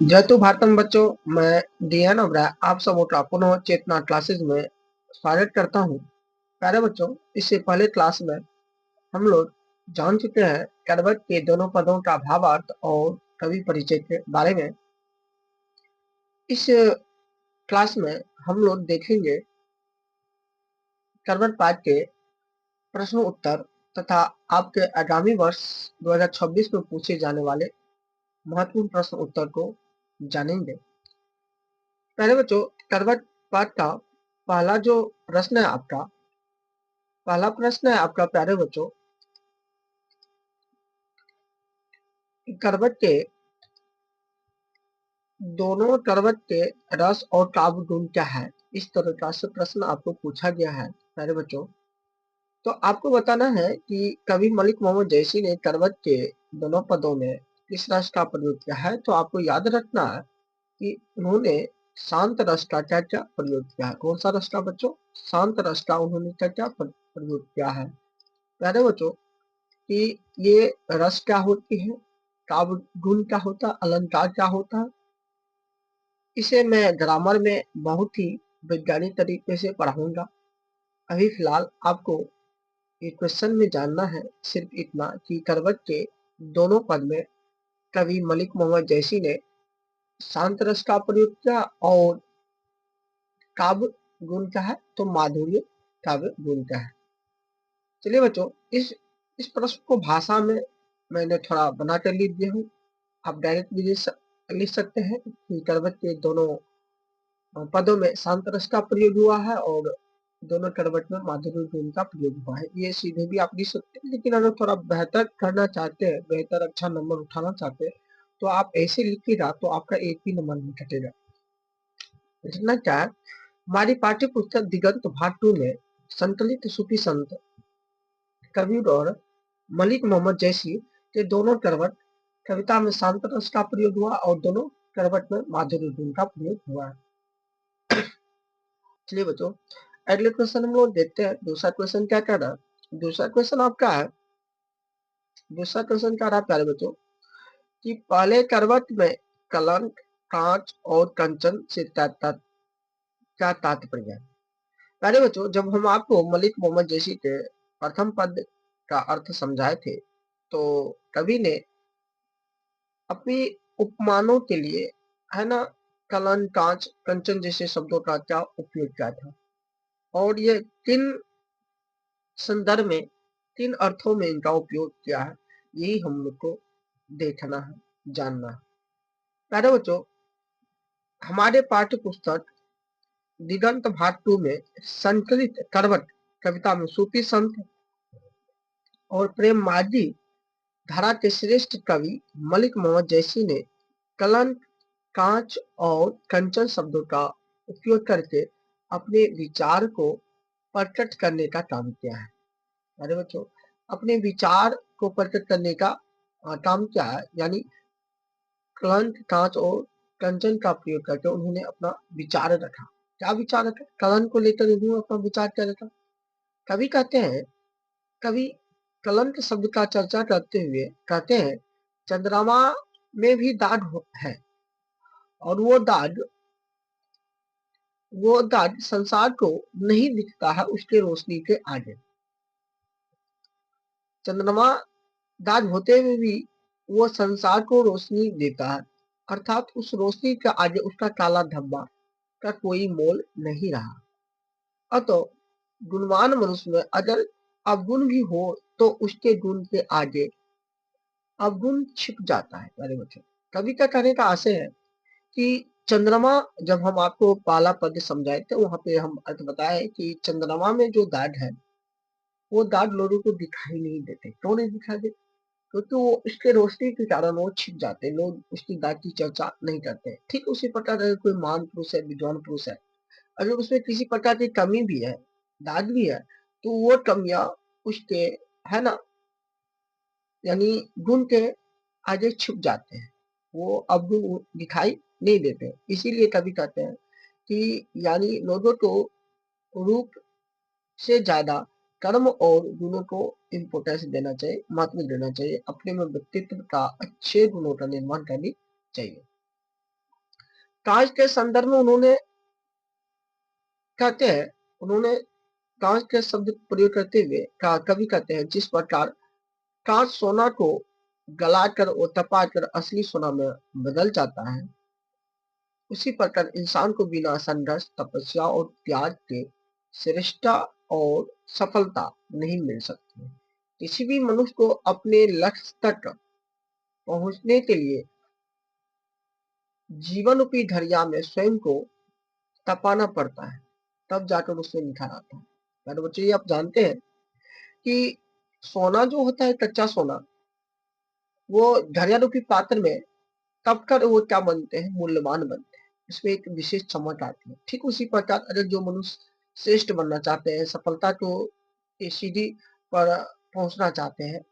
जय तो भारतम बच्चों, मैं डीएन ओबराय आप सबों का पुनः चेतना क्लासेस में स्वागत करता हूँ। प्यारे बच्चों, इससे पहले क्लास में हम लोग जान चुके हैं करवट के दोनों पदों का भावार्थ और कवि परिचय के बारे में। इस क्लास में हम लोग देखेंगे करवट पाठ के प्रश्न उत्तर तथा आपके आगामी वर्ष 2026 में पूछे जाने वाले महत्वपूर्ण प्रश्न उत्तर को जानेंगे। पहले बच्चों, करवट पाठ का पहला जो प्रश्न है आपका प्यारे बच्चों, करवट के दोनों करवट के रस और काव्य गुण क्या है। इस तरह का से प्रश्न आपको पूछा गया है प्यारे बच्चों। तो आपको बताना है कि कवि मलिक मोहम्मद जैसी ने करवट के दोनों पदों में किस रस का प्रयोग किया है। तो आपको याद रखना है कि उन्होंने शांत रस का क्या क्या प्रयोग किया है। कौन सा रस का बच्चों? शांत रस का उन्होंने क्या क्या प्रयोग किया है प्यारे बच्चों। कि ये रस क्या होती है, काव्य गुण क्या होता है, अलंकार क्या होता है, इसे मैं ग्रामर में बहुत ही वैज्ञानिक तरीके से पढ़ाऊंगा। अभी फिलहाल आपको ये क्वेश्चन में जानना है सिर्फ इतना कि करवट के दोनों पद में कवि मलिक मोहम्मद जैसी ने शांत रस का प्रयोग किया और काव्य गुण क्या है, तो माधुर्य काव्य गुण क्या है। चलिए बच्चों, इस प्रश्न को भाषा में मैंने थोड़ा बना कर लिख दिया हूँ। आप डायरेक्ट भी लिख सकते हैं कि करवट के दोनों पदों में शांत रस का प्रयोग हुआ है और दोनों करवट में माधुर्य गुण का प्रयोग हुआ है। ये सीधे भी आप लिख सकते हैं, लेकिन अगर थोड़ा बेहतर करना चाहते हैं, बेहतर अच्छा नंबर उठाना चाहते हैं, तो आप ऐसे लिखिएगा तो आपका एक भी नंबर नहीं कटेगा। लिखना क्या है, हमारी पाठ्य पुस्तक दिगंत भाग 2 में संकलित सूफी संत कबीर और मलिक मोहम्मद जैसी के दोनों करवट कविता में शांत रस का प्रयोग हुआ और दोनों करवट में माधुर्य गुण का प्रयोग हुआ है। चलिए बच्चों, अगले क्वेश्चन हम लोग देखते हैं। दूसरा क्वेश्चन क्या कह रहा है। दूसरा क्वेश्चन आपका है, दूसरा क्वेश्चन क्या रहा प्यारे बच्चों, कि पहले करवट में कलंक, कांच और कंचन से क्या तात्पर्य है। प्यारे बच्चों, जब हम आपको मलिक मोहम्मद जैसी के प्रथम पद का अर्थ समझाए थे, तो कवि ने अपनी उपमानों के लिए, है ना, कलन, कांच, कंचन जैसे शब्दों का क्या उपयोग किया था। और ये किन संदर्भ में, किन अर्थों में इनका उपयोग किया है, यही हम लोग को देखना है, जानना है। प्यारे बच्चों, हमारे पाठ्य पुस्तक दिगंत भाग 2 में संकलित करवट कविता में सूफी संत और प्रेम मार्गी धारा के श्रेष्ठ कवि मलिक मोहम्मद जैसी ने कलंक, कांच और कंचन शब्दों का उपयोग करके अपने विचार को प्रकट करने का काम किया है। अरे बच्चों, अपने विचार को प्रकट करने का काम क्या है, यानी कलंक, कांच और कंचन का प्रयोग करके उन्होंने अपना विचार रखा। क्या विचार रखा? कलंक को लेकर उन्होंने अपना विचार क्या रखा। कवि कहते हैं, कवि कलंक शब्द का चर्चा करते हुए कहते हैं, चंद्रमा में भी दाग है और वो दाग संसार को नहीं दिखता है उसके रोशनी के आगे। चंद्रमा दाग होते हुए भी वो संसार को रोशनी देता है, अर्थात उस रोशनी के आगे उसका काला धब्बा का कोई मोल नहीं रहा। अतः गुणवान मनुष्य में अगर अवगुण भी हो तो उसके गुण के आगे अवगुण छिप जाता है। अरे बच्चों, कवि का कहने का आशय है कि चंद्रमा, जब हम आपको पहला पद समझाए थे वहां पे हम अर्थ बताए कि चंद्रमा में जो दाग है वो दाग लोगों को दिखाई नहीं देते। क्यों नहीं दिखाई देते? क्योंकि वो उसके रोशनी के कारण वो छिप जाते, लोग उसकी दाग की चर्चा नहीं करते। ठीक उसी प्रकार अगर कोई महान पुरुष है, विद्वान पुरुष है, अगर उसमें किसी प्रकार की कमी भी है, दाग भी है, तो वो कमियां उसके, है ना, यानी गुण के आगे छुप जाते हैं, वो अवगुण दिखाई नहीं देते। इसीलिए कवि कहते हैं कि यानी लोगों को रूप से ज्यादा कर्म और गुणों को इम्पोर्टेंस देना चाहिए, महत्व देना चाहिए। अपने में व्यक्तित्व का अच्छे गुणों का निर्माण करनी चाहिए। कांच के संदर्भ में उन्होंने कहते हैं, उन्होंने कांच के शब्द प्रयोग करते हुए कवि कहते हैं, जिस प्रकार कांच सोना को गलाकर और तपाकर असली सोना में बदल जाता है, उसी प्रकार इंसान को बिना संघर्ष, तपस्या और त्याग के श्रेष्ठता और सफलता नहीं मिल सकती। किसी भी मनुष्य को अपने लक्ष्य तक पहुंचने के लिए जीवन रूपी दरिया में स्वयं को तपाना पड़ता है, तब जाकर उसमें निखार आता है। मेरे बच्चे, ये आप जानते हैं कि सोना जो होता है, कच्चा सोना, वो दरिया रूपी पात्र में तब कर वो क्या बनते हैं, मूल्यवान बनते हैं। इसमें एक विशेष चमक आती है। ठीक उसी प्रकार अगर जो मनुष्य श्रेष्ठ बनना चाहते हैं, सफलता को की सीढ़ी पर पहुंचना चाहते हैं,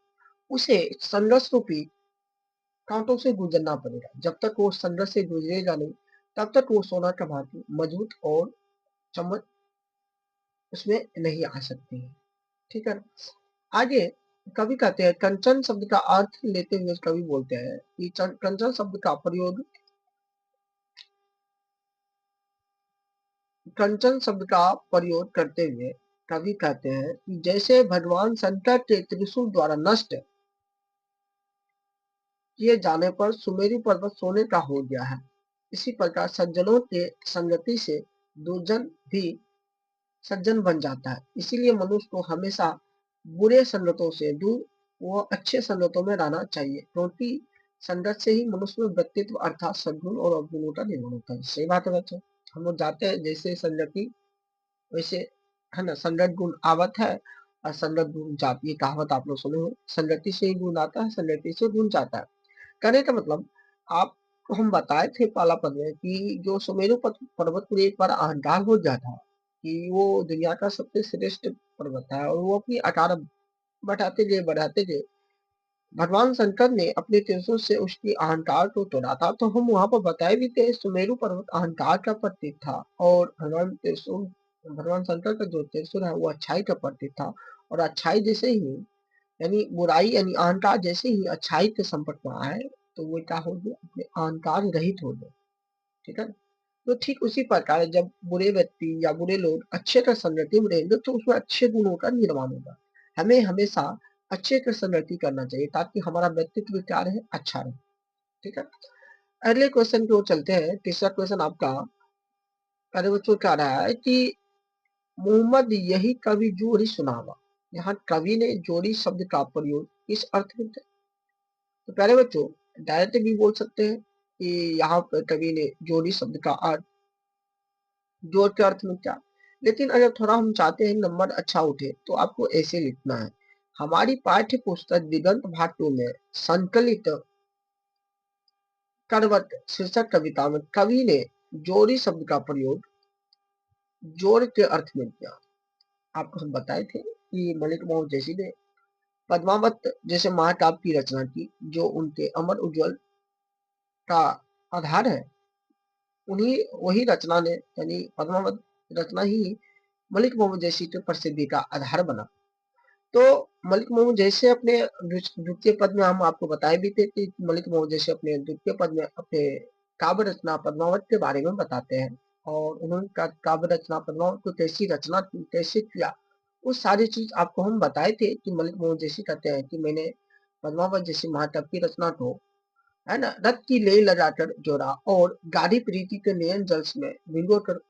उसे संघर्ष रूपी कांटों से गुजरना पड़ेगा। जब तक वो संघर्ष से गुजरेगा नहीं, तब तक वो सोना का भांति मजबूत और चमक उसमें नहीं आ सकती है। ठीक है। आगे कवि कहते हैं, कंचन शब्द का अर्थ लेते हुए कवि बोलते हैं कि कंचन शब्द का प्रयोग, कंचन शब्द का प्रयोग करते हुए कवि कहते हैं कि जैसे भगवान शंकर के त्रिशूल द्वारा नष्ट किए जाने पर सुमेरु पर्वत सोने का हो गया है, इसी प्रकार सज्जनों के संगति से दुर्जन भी सज्जन बन जाता है। इसीलिए मनुष्य को हमेशा बुरे संगतों से दूर व अच्छे संगतों में रहना चाहिए, क्योंकि संगत से ही मनुष्य में व्यक्तित्व अर्थात सद्गुण और अवगुणों का निर्माण होता है। सही बात है बच्चों। हम लोग जाते हैं जैसे संगति वैसे, है ना, संगत गुण आवत है और संगत गुण जाती, ये कहावत आप लोग सुने हो। संगति से ही गुण आता है, संगति से गुण जाता है। कहने का मतलब, आपको हम बताए थे पाला पद में कि जो सुमेरु पर्वत पर एक बार अहंकार हो गया था कि वो दुनिया का सबसे श्रेष्ठ पर्वत है, और वो अपनी आकार बढ़ाते गए। भगवान शंकर ने अपने त्रिशूल से उसकी अहंकार को तोड़ा था। तो हम वहां पर बताए भी थे, सुमेरु पर्वत अहंकार का प्रतीक था, और भगवान शंकर का जो त्रिशूल है वो अच्छाई का प्रतीक था। और अच्छाई जैसे ही, यानी बुराई यानी अहंकार जैसे ही अच्छाई के संपर्क में आए, तो वो क्या हो गया, अपने अहंकार रहित हो गए। ठीक है। तो ठीक उसी प्रकार जब बुरे व्यक्ति या बुरे लोग अच्छे का संगति में रहेंगे, तो उसमें अच्छे गुणों का निर्माण होगा। हमें हमेशा अच्छे का संगति करना चाहिए, ताकि हमारा व्यक्तित्व क्या रहे, अच्छा रहे। ठीक है। अगले क्वेश्चन की ओर चलते हैं। तीसरा क्वेश्चन आपका अरे बच्चों क्या रहा है कि मोहम्मद यही कवि जोड़ी सुनावा। यहाँ कवि ने जोड़ी शब्द का प्रयोग किस अर्थ में किया? तो प्यारे बच्चों, डायरेक्ट भी बोल सकते हैं कि यहाँ पर कवि ने जोड़ी शब्द का अर्थ, जोड़ के अर्थ में क्या, लेकिन अगर थोड़ा हम चाहते हैं नंबर अच्छा उठे, तो आपको ऐसे लिखना है। हमारी पाठ्य पुस्तक दिगंत भाग 2 में संकलित करवट शीर्षक कविता में कवि ने जोड़ी शब्द का प्रयोग जोड़ के अर्थ में किया। आपको हम बताए थे कि मलिक मोहम्मद जैसी ने पद्मावत जैसे महाकाव्य की रचना की, जो उनके अमर उज्जवल का आधार है। उन्हीं वही रचना ने, यानी पद्मावत रचना ही मलिक मोहम्मद जैसी की प्रसिद्धि का आधार बना। तो मलिक मोहम्मद जैसे अपने द्वितीय पद में हम आपको बताए भी थे कि मलिक मोहम्मद जैसे अपने द्वितीय पद में अपने काव्य रचना पद्मावत के बारे में बताते हैं, और उन्होंने काव्य रचना पद्मावत को कैसी रचना की, कैसे किया, वो सारी चीज आपको हम बताए थे कि मलिक मोहम्मद जैसी कहते हैं कि मैंने पद्मावत जैसी महाकाव्य की रचना को, है ना, रथ की ले लगाकर जोड़ा और गाढ़ी प्रीति के नयन जल में भिगोकर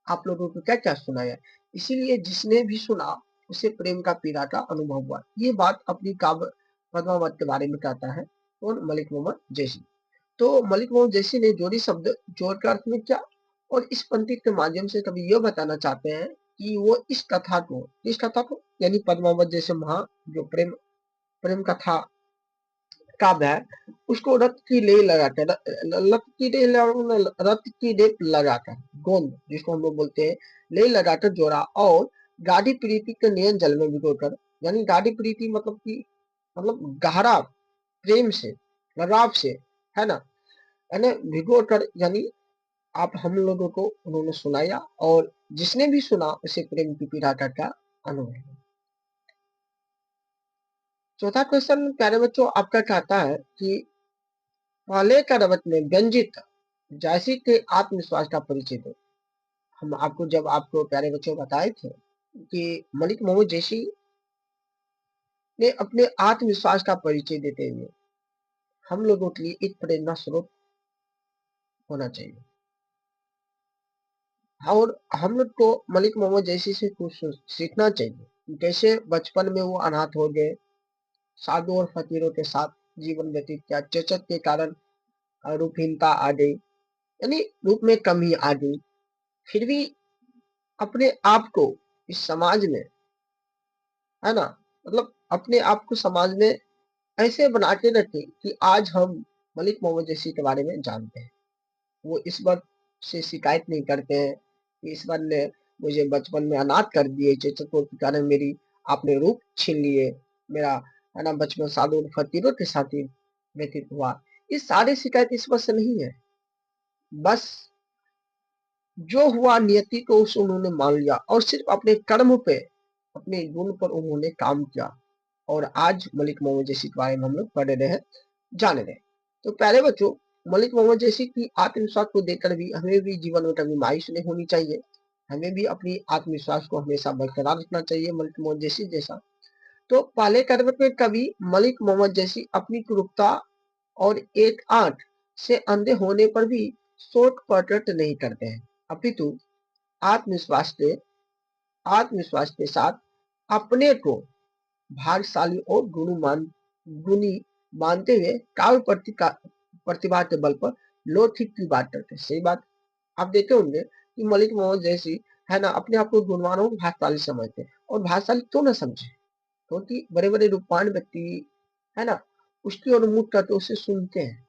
आप लोगों को क्या क्या सुनाया। इसीलिए जिसने भी सुना उसे प्रेम का पीड़ा का अनुभव हुआ। ये बात अपनी काव्य पद्मावत के बारे में कहता है और मलिक मोहम्मद जैसी। तो मलिक मोहम्मद जैसी ने जोड़ी शब्द जोड़ का अर्थ में क्या, और इस पंक्ति के माध्यम से कभी यह बताना चाहते हैं कि वो इस कथा को यानी पद्मावत जैसे महा जो प्रेम प्रेम कथा काव्य है, उसको रक्त की ले लगाकर, रक्त की लेप लगाकर, गोंद जिसको हम लोग बोलते हैं, ले लगाकर जोड़ा और गाढ़ी प्रीति के नयन जल में भिगोकर, यानी गाढ़ी प्रीति मतलब कि मतलब गहरा प्रेम से, लगाव से, है ना, भिगोकर, यानी आप हम लोगों को उन्होंने सुनाया, और जिसने भी सुना उसे प्रेम की पीड़ा का क्या अनुभव। चौथा क्वेश्चन प्यारे बच्चों आपका कहता है कि पहले का रवत में व्यंजित जैसी के आत्मविश्वास का परिचय दो। हम आपको जब आपको प्यारे बच्चों बताए थे कि मलिक मोहम्मद जैसी ने अपने आत्मविश्वास का परिचय देते हुए हम लोगों के लिए एक प्रेरणा स्रोत होना चाहिए। और हम लोग को मलिक मोहम्मद जैसी से कुछ सीखना चाहिए। जैसे बचपन में वो अनाथ हो गए, साधु और फकीरों के साथ जीवन व्यतीत किया, चेचक के कारण रूपहीनता आ गई, यानी रूप में कमी आ गई, फिर भी अपने आप को इस समाज में, है ना, मतलब अपने आप को समाज में ऐसे बना के रखे कि आज हम मलिक मोहम्मद जैसी के बारे में जानते हैं। वो इस बात से शिकायत नहीं करते हैं कि इस बार ने मुझे बचपन में अनाथ कर दिए, चेचकों के कारण मेरी आपने रूप छीन लिए, मेरा, है ना, बचपन साधु और फकीरों के साथ ही व्यतीत हुआ। ये सारी शिकायत इस बात से नहीं है, बस जो हुआ नियति को उस उन्होंने मान लिया और सिर्फ अपने कर्म पे, अपने गुण पर उन्होंने काम किया। और आज मलिक मोहम्मद जैसी के बारे में हम लोग पढ़ रहे हैं, जान रहे हैं। तो प्यारे बच्चों, मलिक मोहम्मद जैसी की आत्मविश्वास को देखकर भी हमें भी जीवन में कभी मायूस नहीं होनी चाहिए। हमें भी अपनी आत्मविश्वास को हमेशा बरकरार रखना चाहिए मलिक मोहम्मद जैसी जैसा। तो पहले कर्म में कभी मलिक मोहम्मद जैसी अपनी क्रूरता और एक आंख से अंधे होने पर भी शोक प्रकट नहीं करते हैं, अपितु आत्मविश्वास के आत्मविश्वास के साथ अपने को भाग्यशाली और गुणी मानते हुए काव्य प्रतिभा के बल पर लौकिक की बात करते हैं। सही बात। आप देखे होंगे कि मलिक मोहम्मद जैसी, है ना, अपने आप को गुणवान और भाग्यशाली समझते हैं। और भाग्यशाली क्यों ना समझे, क्योंकि बड़े बड़े रूपवान व्यक्ति, है ना, उसकी ओर मुख करके उसे सुनते हैं,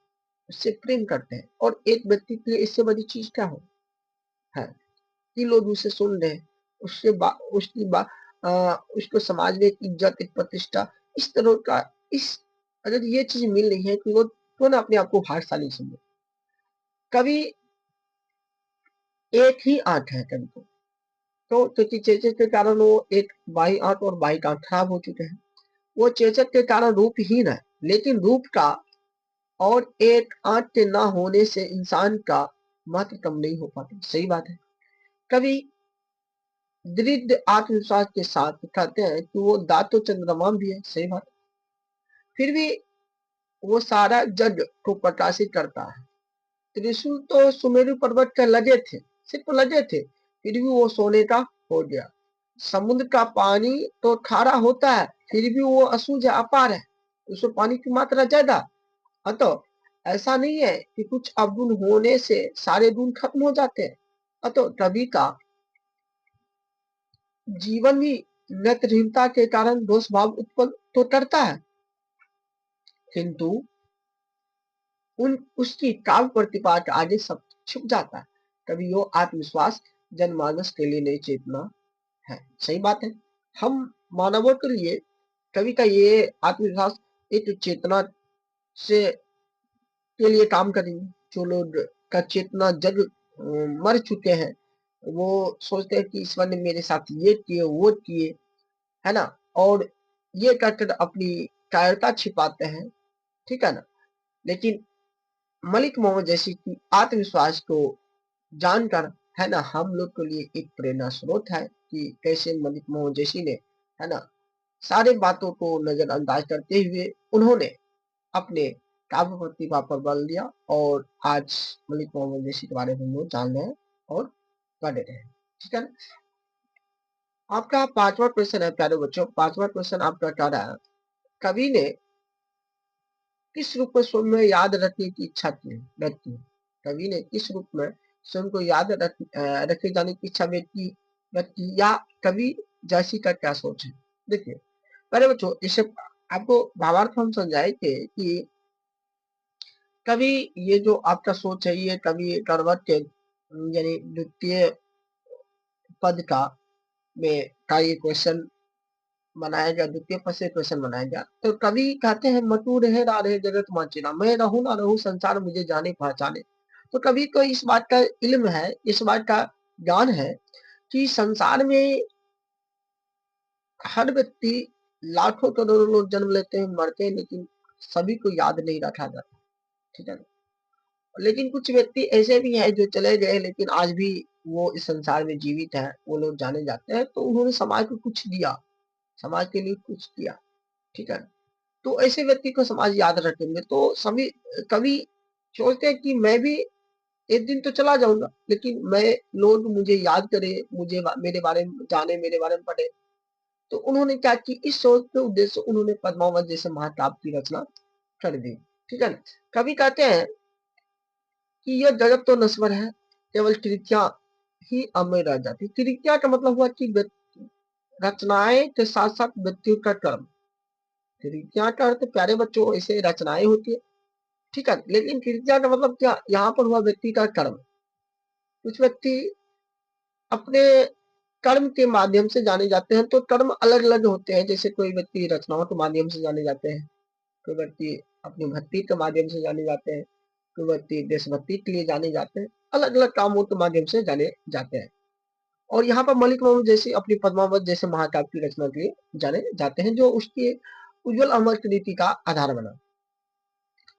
उससे प्रेम करते हैं। और एक व्यक्ति के लिए इससे बड़ी चीज क्या हो, है कि लोग उसे सुन रहे हैं, उससे उसकी उसको समाज में एक इज्जत, एक प्रतिष्ठा, इस तरह का, इस, अगर ये चीज मिल रही है कि वो क्यों ना अपने आप को भाग्यशाली समझे। कभी एक ही आंख है कभी तो क्योंकि चेचक के कारण वो एक बाई आंख और बाई आंख खराब हो चुके हैं। वो चेचक के कारण रूपहीन है, लेकिन रूप का और एक आंख के ना होने से इंसान का महत्व कम नहीं हो पाता। सही बात है। कभी दृढ़ आत्मविश्वास के साथ कहते हैं कि वो दातो चंद्रमा भी है। सही बात। फिर भी वो सारा जग को प्रकाशित करता है। त्रिशूल तो सुमेरु पर्वत के लगे थे, सिर्फ लगे थे, फिर भी वो सोने का हो गया। समुद्र का पानी तो खारा होता है, फिर भी वो अशुद्ध अपार है, उसमें पानी की मात्रा ज्यादा। अतः ऐसा नहीं है कि कुछ अवगुण होने से सारे गुण खत्म हो जाते हैं। अतः कवि का जीवन भी नेत्रहीनता के कारण दोष भाव उत्पन्न तो करता है, किंतु उन उसकी काव्य प्रतिभा के आगे सब छुप जाता है। कभी वो आत्मविश्वास जनमानस के लिए नई चेतना है। सही बात है। हम मानवों के लिए कवि का ये आत्मविश्वास एक चेतना से के लिए काम करेंगे। जो लोग का चेतना जग मर चुके हैं, वो सोचते हैं कि ईश्वर ने मेरे साथ ये किए वो किए, है ना, और ये कहकर अपनी कायरता छिपाते हैं। ठीक है ना। लेकिन मलिक मोहम्मद जैसी की आत्मविश्वास को जानकर, है ना, हम लोग के लिए एक प्रेरणा स्रोत है कि कैसे मलिक मोहम्मद जैसी ने, है ना, सारे बातों को नजरअंदाज करते हुए उन्होंने अपने काव्य प्रतिभा पर बल दिया। और आज मलिक मोहम्मद जैसी के बारे में हम लोग जान रहे हैं और पढ़ रहे हैं। ठीक है ना। आपका पांचवा क्वेश्चन है प्यारे बच्चों। पांचवा क्वेश्चन आपका क्या रहा है, कवि ने किस रूप में स्वयं में याद रखने की इच्छा की व्यक्ति है? कवि ने किस रूप में स्वयं को याद रखे जाने की इच्छा व्यक्ति व्यक्ति या कवि जैसी का क्या सोच है? देखिए पहले बच्चों, इसे आपको भावार्थ हम समझाए थे कि कवि, ये जो आपका सोच है, ये कवि करवट के यानी द्वितीय पद का में का ये क्वेश्चन बनाया गया, द्वितीय पद से क्वेश्चन बनाया गया। तो कवि कहते हैं, मतु रहे ना रहे जगत माचिना, मैं रहूं ना रहूं संसार मुझे जाने पहचाने। तो कवि को इस बात का इल्म है, इस बात का ज्ञान है कि संसार में हर व्यक्ति, लाखों करोड़ों लोग जन्म लेते हैं, मरते हैं, लेकिन सभी को याद नहीं रखा जाता। ठीक है। लेकिन कुछ व्यक्ति ऐसे भी हैं जो चले गए लेकिन आज भी वो इस संसार में जीवित हैं, वो लोग जाने जाते हैं, तो उन्होंने समाज को कुछ दिया, समाज के लिए कुछ किया, ठीक है? तो ऐसे व्यक्ति को समाज याद रखेंगे। तो सभी कवि सोचते हैं कि मैं भी एक दिन तो चला जाऊँगा, लेकिन लोग मुझे याद करें, मुझे मेरे बारे में जाने, मेरे बारे में पढ़े। तो उन्होंने क्या की, इस सोच के उद्देश्य से उन्होंने पद्मावत जैसे महाकाव्य की रचना कर दी, ठीक है? कवि कहते हैं कि यह जगत तो नश्वर है, केवल कृतियाँ ही अमर रह जाती। कृतियाँ का मतलब हुआ कि रचनाएँ के साथ-साथ व्यक्तियों का कर्म। कृतियाँ का अर्थ प्यारे बच्चों ऐसे रचनाएँ होती है, ठीक है? लेकिन कृतियाँ का मतलब क्या? यहाँ पर हुआ व्यक्ति का कर्म। कुछ व्यक्ति अपने कर्म के माध्यम से जाने जाते हैं, तो कर्म अलग-अलग होते हैं। जैसे कोई व्यक्ति रचनाओं के माध्यम से जाने जाते हैं, कोई व्यक्ति अपनी भक्ति के माध्यम से जाने जाते हैं, कोई व्यक्ति देशभक्ति के लिए जाने जाते हैं, अलग-अलग कामों के माध्यम से जाने जाते हैं। और यहाँ पर मलिक मोहम्मद जैसे अपनी पद्मावत जैसे महाकाव्य की रचना के लिए जाने जाते हैं, जो उसकी उज्ज्वल अमर कृति का आधार बना।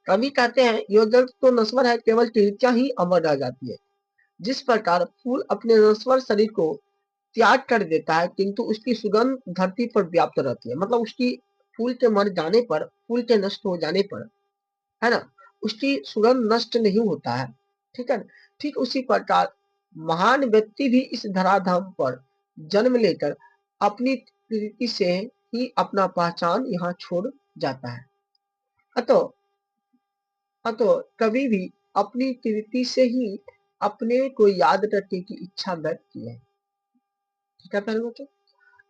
कवि कहते हैं, "यो जग तो नश्वर है, केवल कृतियाँ ही अमर रह जाती है। जिस प्रकार फूल अपने नश्वर शरीर को त्याग कर देता है, किंतु उसकी सुगंध धरती पर व्याप्त रहती है।" मतलब उसकी फूल के मर जाने पर, फूल के नष्ट हो जाने पर, है ना? उसकी सुगंध नष्ट नहीं होता है, ठीक है? ठीक उसी प्रकार महान व्यक्ति भी इस धराधाम पर जन्म लेकर अपनी कृति से ही अपना पहचान यहाँ छोड़ जाता है। अतः अतः कभी भी अपनी कृति से ही अपने को याद रखने की इच्छा व्यक्त की है। ठीक है प्यारे बच्चों?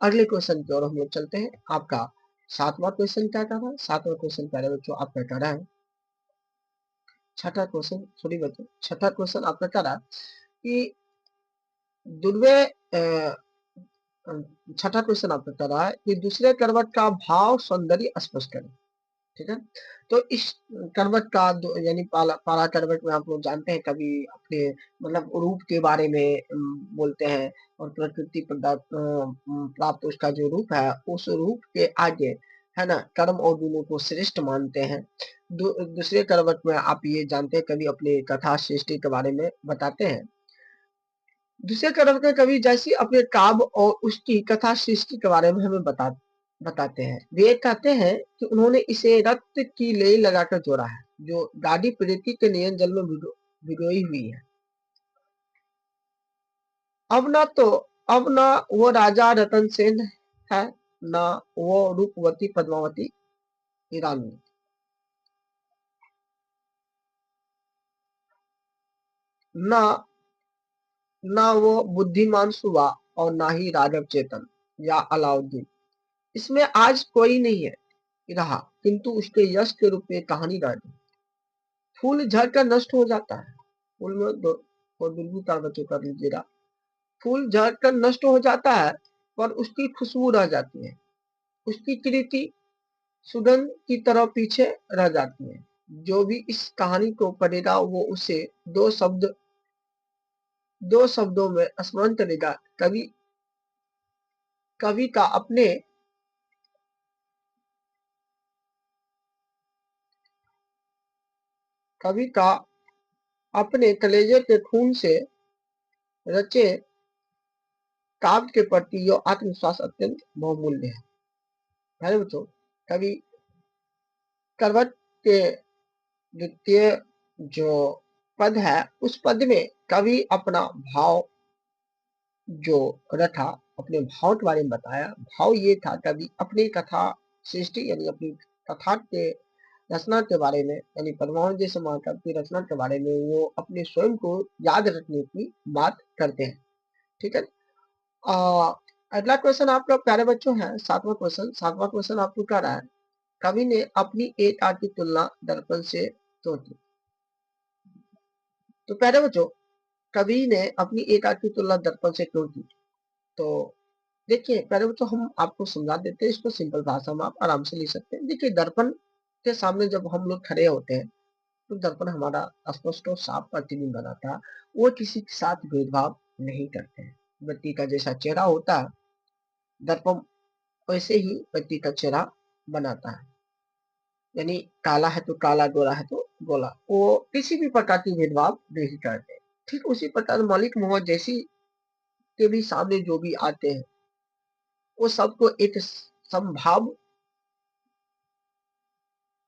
अगले क्वेश्चन की ओर हम लोग चलते हैं। आपका 7वां क्वेश्चन क्या कह रहा है? 7वां क्वेश्चन प्यारे बच्चों आपका कह रहा है, छठा क्वेश्चन सॉरी बच्चों, छठा क्वेश्चन आपका कह रहा है कि दुर्वे छठा क्वेश्चन आपका कह रहा है कि दूसरे करवट का भाव सौंदर्य स्पष्ट करें। ठीक है? तो इस करवट का यानी पाला करवट में आप लोग जानते हैं कभी अपने मतलब रूप के बारे में बोलते हैं और प्रकृति प्राप्त उसका जो रूप है उस रूप के आगे, है ना, कर्म और गुणों को श्रेष्ठ मानते हैं। दूसरे करवट में आप ये जानते हैं कभी अपने कथा सृष्टि के बारे में बताते हैं। दूसरे करवट में कवि जैसी अपने काव्य और उसकी कथा सृष्टि के बारे में हमें बताते हैं। वे कहते हैं कि उन्होंने इसे रक्त की लेई लगाकर जोड़ा है, जो गाढ़ी प्रीति के नयन जल में भिगोई हुई है। अब ना तो अब ना वो राजा रतन सेन है, ना वो रूपवती पद्मावती ईरानी, ना ना वो बुद्धिमान सुबा और ना ही राघव चेतन या अलाउद्दीन। इसमें आज कोई नहीं है रहा, किंतु उसके यश के रूप में कहानी रह गई। फूल झड़कर नष्ट हो जाता है। फूल में दो और बिल्कुल तार बच्चों कर लीजिएगा। फूल झड़कर नष्ट हो जाता है, पर उसकी खुशबू रह जाती है। उसकी कृति सुगंध की तरह पीछे रह जाती है। जो भी इस कहानी को पढ़ेगा वो उसे दो शब्दों में स्मरण करेगा। कवि कवि का अपने कवि का अपने कलेजे के खून से रचे काव्य के प्रति यह आत्मविश्वास अत्यंत बहुमूल्य है। पहले बच्चों, कवि करवट के द्वितीय जो पद है उस पद में कवि अपना भाव जो रखा, अपने भाव के बारे में बताया। भाव ये था कवि अपनी कथा सृष्टि यानी अपनी कथा के रचना के बारे में यानी पद्मावत जैसे महाकाव्य की रचना के बारे में वो अपने स्वयं को याद रखने की बात करते हैं। ठीक है? अ, अगला क्वेश्चन आपका प्यारे बच्चों है 7वां क्वेश्चन। 7वां क्वेश्चन आपको क्या रहा है? कवि ने अपनी एक आंख की तुलना दर्पण से तो की। तो प्यारे बच्चों, कवि ने अपनी एक आंख की तुलना दर्पण से क्यों की? तो देखिए प्यारे बच्चों, हम आपको समझा देते हैं इसको सिंपल भाषा में, आप आराम से लिख सकते हैं। देखिए दर्पण के सामने जब हम लोग खड़े होते हैं तो दर्पण हमारा स्पष्ट और साफ प्रतिबिंब बनाता है। वो किसी के साथ भेदभाव नहीं करते हैं। व्यक्ति का जैसा चेहरा होता है दर्पण वैसे ही व्यक्ति का चेहरा बनाता है। यानी काला है तो काला, गोरा है तो बोला, वो किसी भी प्रकार की भेदभाव नहीं करते। ठीक उसी प्रकार मलिक मोहम्मद जैसी के भी सामने जो भी आते हैं, वो सबको एक समभाव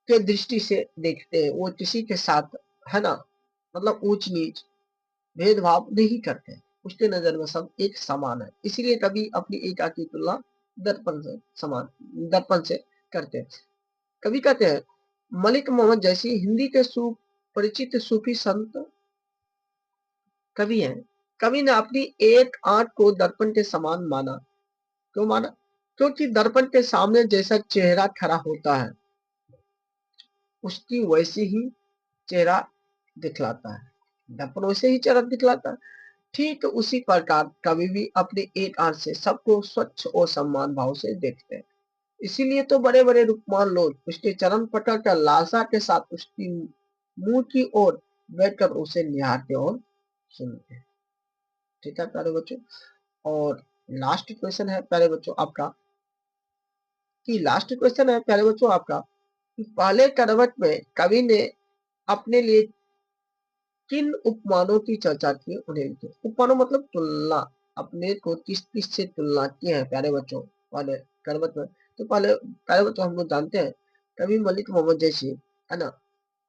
के दृष्टि से देखते हैं। वो किसी के साथ, है ना, मतलब ऊंच नीच भेदभाव नहीं करते हैं। उसके नजर में सब एक समान है। इसीलिए कभी अपनी एक आंख की तुलना दर्पण से करते हैं। कभी कहते हैं मलिक मोहम्मद जैसी हिंदी के सुपरिचित सूफी संत कवि हैं। कवि ने अपनी एक आंख को दर्पण के समान माना। क्यों माना? क्योंकि दर्पण के सामने जैसा चेहरा खड़ा होता है, उसकी वैसी ही चेहरा दिखलाता है। दर्पण वैसे ही चेहरा दिखलाता है। ठीक उसी प्रकार कवि भी अपने एक आंख से सबको स्वच्छ और सम्मान भाव से देखते हैं। इसीलिए तो बड़े बड़े रुकमान लोग उसके चरण पकड़ कर लालसा के साथ उसकी मुंह की ओर बैठकर उसे निहारते और सुनते हैं। ठीक है प्यारे बच्चों, और लास्ट क्वेश्चन है प्यारे बच्चों आपका, कि पहले करवट में कवि ने अपने लिए किन उपमानों की चर्चा की, उन्हें लिखे। उपमानों मतलब तुलना, अपने को किस किस से तुलना की है प्यारे बच्चों पहले करवट में। तो पहले प्यारे बच्चों हम लोग जानते हैं कवि मलिक मोहम्मद जैसी, है ना,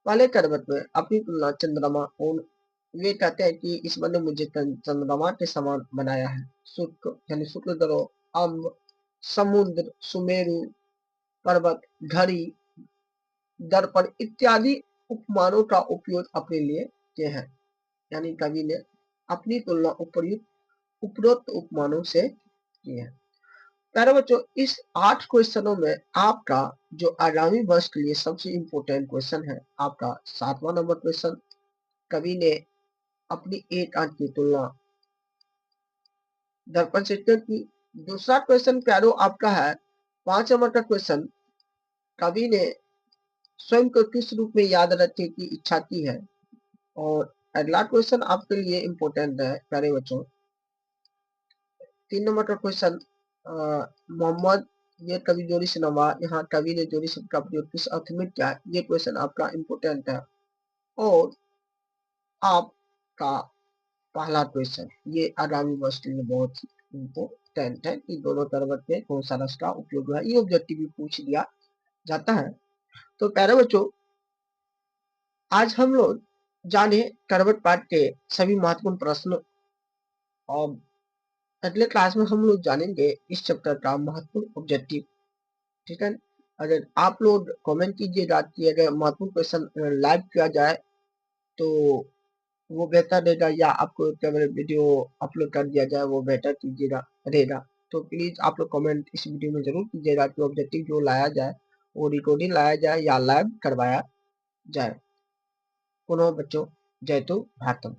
पहले करवट में अपनी तुलना चंद्रमा और वे कहते हैं कि ईश्वर ने मुझे चंद्रमा के समान बनाया है। शुक्र यानी शुक्र ग्रह, अम्ब, समुद्र, सुमेरु पर्वत, घड़ी, दर्पण इत्यादि उपमानों का उपयोग अपने लिए किए हैं। यानी कवि ने अपनी तुलना उपरोक्त उपमानों से की है। प्यारे बच्चों, इस 8 क्वेश्चनों में आपका जो आगामी वर्ष के लिए सबसे इम्पोर्टेंट क्वेश्चन है, आपका 7वां नंबर क्वेश्चन, कवि ने अपनी एक आंख की तुलना दर्पण से क्यों की। दूसरा क्वेश्चन प्यारो आपका है 5 नंबर का क्वेश्चन, कवि ने स्वयं को किस रूप में याद रखने की इच्छा की है। और अगला क्वेश्चन आपके लिए इम्पोर्टेंट है प्यारे बच्चों, 3 नंबर का क्वेश्चन, मोहम्मद ये कवि जोड़ी से नवा, यहाँ कवि ने जोड़ी शब्द का प्रयोग किस अर्थ में किया, ये क्वेश्चन आपका इम्पोर्टेंट है। और आपका पहला क्वेश्चन, ये आगामी वर्ष के लिए बहुत इम्पोर्टेंट है कि दोनों करवट में कौन सा रस का उपयोग हुआ, ये ऑब्जेक्टिव भी पूछ दिया जाता है। तो प्यारे बच्चों, आज हम लोग जाने करवट पाठ के सभी महत्वपूर्ण प्रश्न, और अगले क्लास में हम लोग जानेंगे इस चैप्टर का महत्वपूर्ण ऑब्जेक्टिव। ठीक है, अगर आप लोग कमेंट कीजिएगा कि अगर महत्वपूर्ण क्वेश्चन लाइव किया जाए तो वो बेहतर रहेगा, या आपको केवल वीडियो अपलोड कर दिया जाए वो बेहतर कीजिएगा रहेगा। तो प्लीज आप लोग कमेंट इस वीडियो में जरूर कीजिएगा कि ऑब्जेक्टिव जो लाया जाए वो रिकॉर्डिंग लाया जाए या लाइव करवाया जाए। पुनः बच्चों, जय तो भारतम।